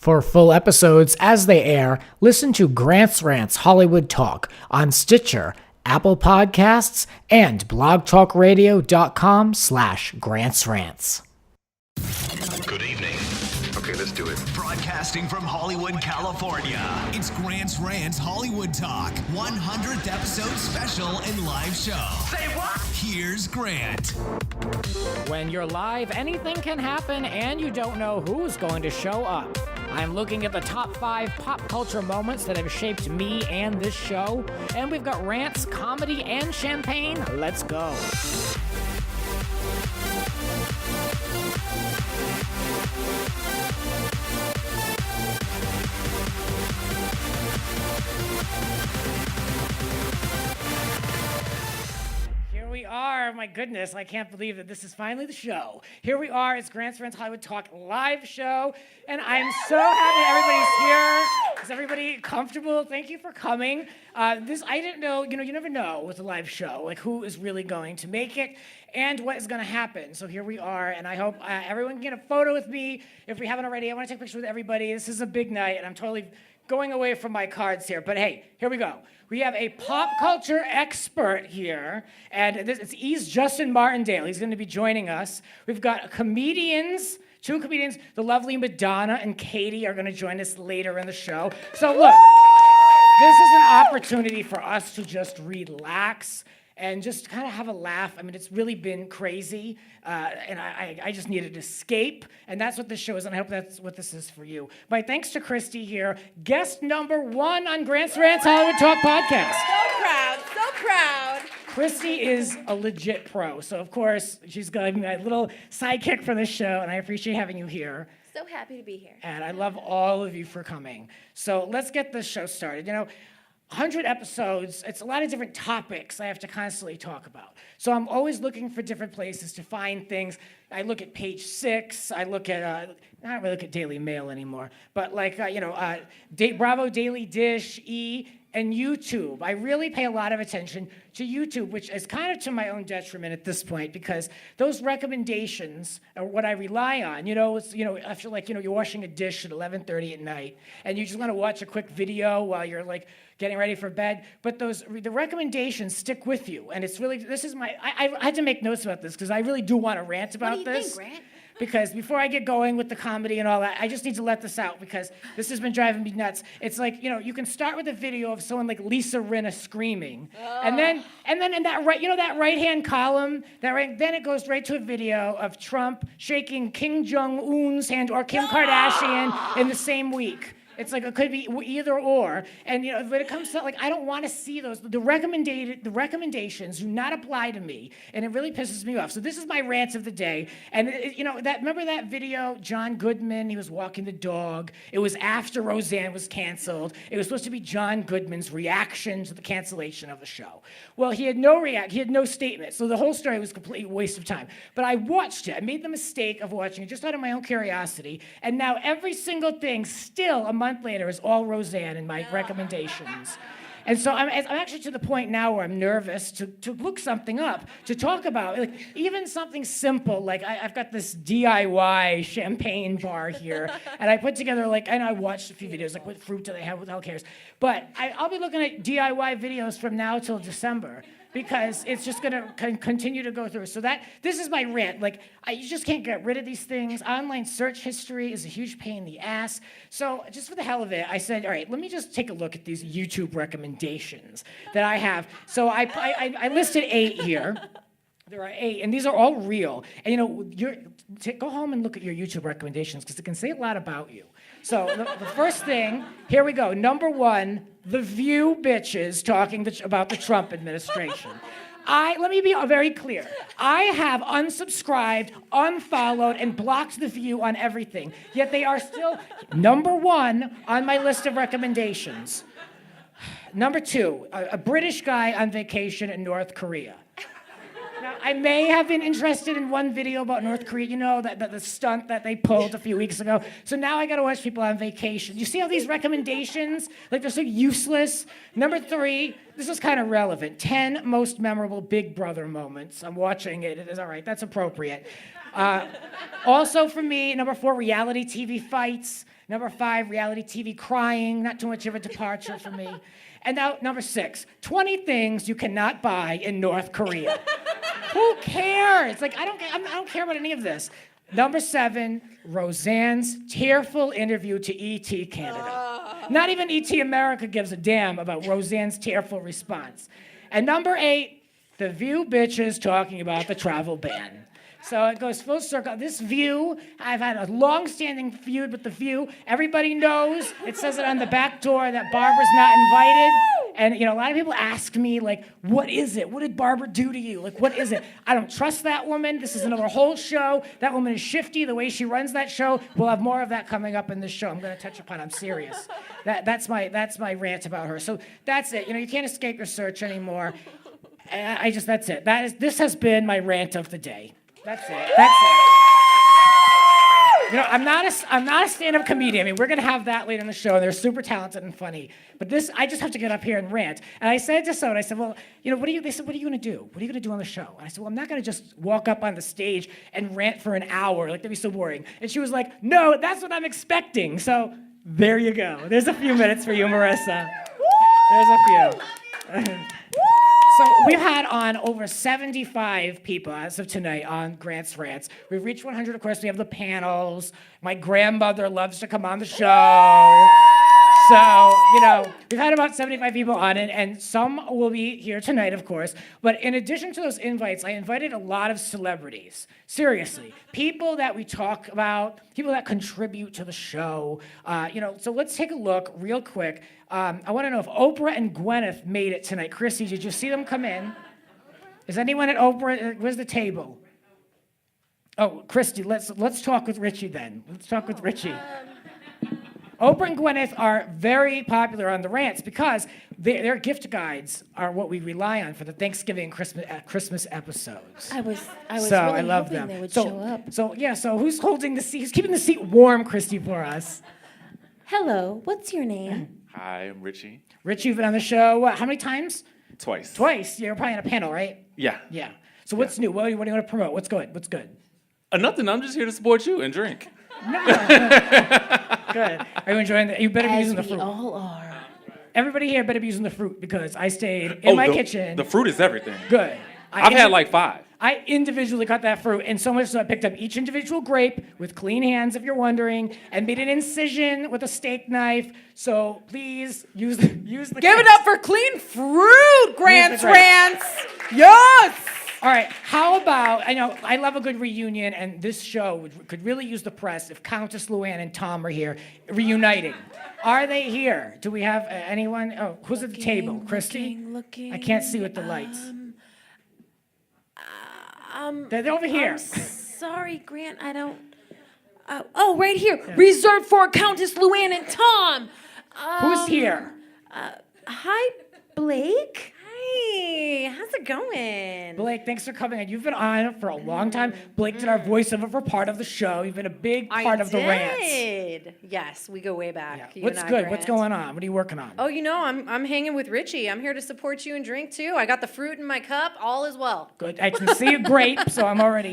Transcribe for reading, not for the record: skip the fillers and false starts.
For full episodes as they air, listen to Rants Hollywood Talk on Stitcher, Apple Podcasts, and blogtalkradio.com/GrantsRants. Good evening. Okay, let's do it. Broadcasting from Hollywood, California, it's Rants Hollywood Talk, 100th episode special and live show. Say what? Here's Grant. When you're live, anything can happen and you don't know who's going to show up. I'm looking at the top 5 pop culture moments that have shaped me and this show, and we've got rants, comedy, and champagne. Let's go. Here we are. My goodness, I can't believe that this is finally the show. Here we are. It's Rants Hollywood Talk live show, and I'm so happy everybody's here. Is everybody comfortable? Thank you for coming. I didn't know. You never know with a live show, like who is really going to make it and what is going to happen. So here we are, and I hope everyone can get a photo with me. If we haven't already, I want to take a picture with everybody. This is a big night, and I'm totally going away from my cards here. But hey, here we go. We have a pop culture expert here, and he's Justin Martindale. He's going to be joining us. We've got comedians, 2 comedians. The lovely Madonna and Katie are going to join us later in the show. So look, this is an opportunity for us to just relax and just kind of have a laugh. I mean, it's really been crazy, and I just needed to escape, and that's what this show is, and I hope that's what this is for you. My thanks to Christy here, guest number 1 on Rants Hollywood Talk podcast. So proud. Christy is a legit pro, so of course, she's going to be my little sidekick for this show, and I appreciate having you here. So happy to be here. And I love all of you for coming. So let's get this show started. 100 episodes, it's a lot of different topics I have to constantly talk about. So I'm always looking for different places to find things. I look at Page 6, I look at, I don't really look at Daily Mail anymore, but Bravo, Daily Dish, E! And YouTube. I really pay a lot of attention to YouTube, which is kind of to my own detriment at this point, because those recommendations are what I rely on. I feel like, you're washing a dish at 11:30 at night, and you just want to watch a quick video while you're like getting ready for bed. But the recommendations stick with you, and it's really, I had to make notes about this because I really do want to rant about this. What do you think, Grant? Because before I get going with the comedy and all that, I just need to let this out because this has been driving me nuts. It's like, you can start with a video of someone like Lisa Rinna screaming. Oh. And then in that that right-hand column, then it goes right to a video of Trump shaking Kim Jong-un's hand or Kim Kardashian in the same week. It's like it could be either or, and when it comes to I don't want to see those. The recommendations do not apply to me, and it really pisses me off. So this is my rant of the day, and remember that video, John Goodman? He was walking the dog. It was after Roseanne was canceled. It was supposed to be John Goodman's reaction to the cancellation of the show. Well, he had no He had no statement. So the whole story was a complete waste of time. But I watched it. I made the mistake of watching it just out of my own curiosity, and now every single thing still a month later is all Roseanne in my recommendations. And so I'm actually to the point now where I'm nervous to look something up, to talk about, even something simple, like I've got this DIY champagne bar here, and I put together, and I watched a few videos, what fruit do they have, what the hell cares? But I'll be looking at DIY videos from now till December, because it's just going to continue to go through. So this is my rant. You just can't get rid of these things. Online search history is a huge pain in the ass. So just for the hell of it, I said, all right, let me just take a look at these YouTube recommendations that I have. So I listed 8 here. There are 8, and these are all real. And go home and look at your YouTube recommendations, because it can say a lot about you. So the first thing, here we go. Number 1, The View bitches talking about the Trump administration. Let me be very clear. I have unsubscribed, unfollowed, and blocked The View on everything. Yet they are still number 1 on my list of recommendations. Number 2, a British guy on vacation in North Korea. Now, I may have been interested in one video about North Korea, the stunt that they pulled a few weeks ago. So now I got to watch people on vacation. You see all these recommendations? They're so useless. Number 3, this is kind of relevant. 10 most memorable Big Brother moments. I'm watching it. It is all right. That's appropriate. Also for me, number 4, reality TV fights. Number 5, reality TV crying. Not too much of a departure for me. And now, number 6, 20 things you cannot buy in North Korea. Who cares? Like, I don't care about any of this. Number 7, Roseanne's tearful interview to E.T. Canada. Not even E.T. America gives a damn about Roseanne's tearful response. And number 8, The View bitches talking about the travel ban. So it goes full circle. This View, I've had a long-standing feud with The View. Everybody knows. It says it on the back door that Barbara's not invited. And, a lot of people ask me, like, what is it? What did Barbara do to you? Like, what is it? I don't trust that woman. This is another whole show. That woman is shifty, the way she runs that show. We'll have more of that coming up in this show. I'm going to touch upon it. I'm serious. That's my rant about her. So that's it. You can't escape your search anymore. That's it. This has been my rant of the day. That's it. I'm not a stand-up comedian. I mean, we're gonna have that later in the show. They're super talented and funny. But I just have to get up here and rant. And I said to someone, I said, well, they said, what are you gonna do? What are you gonna do on the show? And I said, well, I'm not gonna just walk up on the stage and rant for an hour. Like, that'd be so boring. And she was like, no, that's what I'm expecting. So there you go. There's a few minutes for you, Marissa. There's a few. So we've had on over 75 people as of tonight on Grant's Rants. We've reached 100, of course. We have the panels. My grandmother loves to come on the show. So, we've had about 75 people on it, and some will be here tonight, of course. But in addition to those invites, I invited a lot of celebrities. Seriously. People that we talk about, people that contribute to the show. So let's take a look real quick. I want to know if Oprah and Gwyneth made it tonight. Chrissy, did you see them come in? Is anyone at Oprah? Where's the table? Oh, Christy, let's talk with Richie then. Let's talk with Richie. Oprah and Gwyneth are very popular on the Rants because their gift guides are what we rely on for the Thanksgiving and Christmas episodes. I was so really I love hoping them. they would so, show up. So who's holding the seat? Who's keeping the seat warm, Christy, for us? Hello, what's your name? Hi, I'm Richie. Richie, you've been on the show, how many times? Twice. Twice. You're probably on a panel, right? Yeah. Yeah. So what's new? What do you want to promote? What's good? Nothing. I'm just here to support you and drink. No. Good. Are you enjoying it? You better be As using the we fruit. all are. Everybody here better be using the fruit because I stayed in my kitchen. The fruit is everything. Good. I've had like 5. I individually cut that fruit, and so much so I picked up each individual grape with clean hands, if you're wondering, and made an incision with a steak knife. So please use the. Give it up for clean fruit, Grant's grapes. Rants. Yes. All right, how about, I know, I love a good reunion, and this show could really use the press if Countess Luann and Tom are here, reuniting. Are they here? Do we have anyone? Oh, who's at the table? Christy? Looking. I can't see with the lights. They're over here. I'm sorry, Grant, I don't... right here. Yeah. Reserved for Countess Luann and Tom. Who's here? Hi, Blake. Hey, how's it going? Blake, thanks for coming in. You've been on for a long time. Blake did our voiceover for part of the show. You've been a big part of the Rants. Yes, we go way back. Yeah. What's good? Grant. What's going on? What are you working on? Oh, I'm hanging with Richie. I'm here to support you and drink too. I got the fruit in my cup. All is well. Good. I can see a grape, so I'm already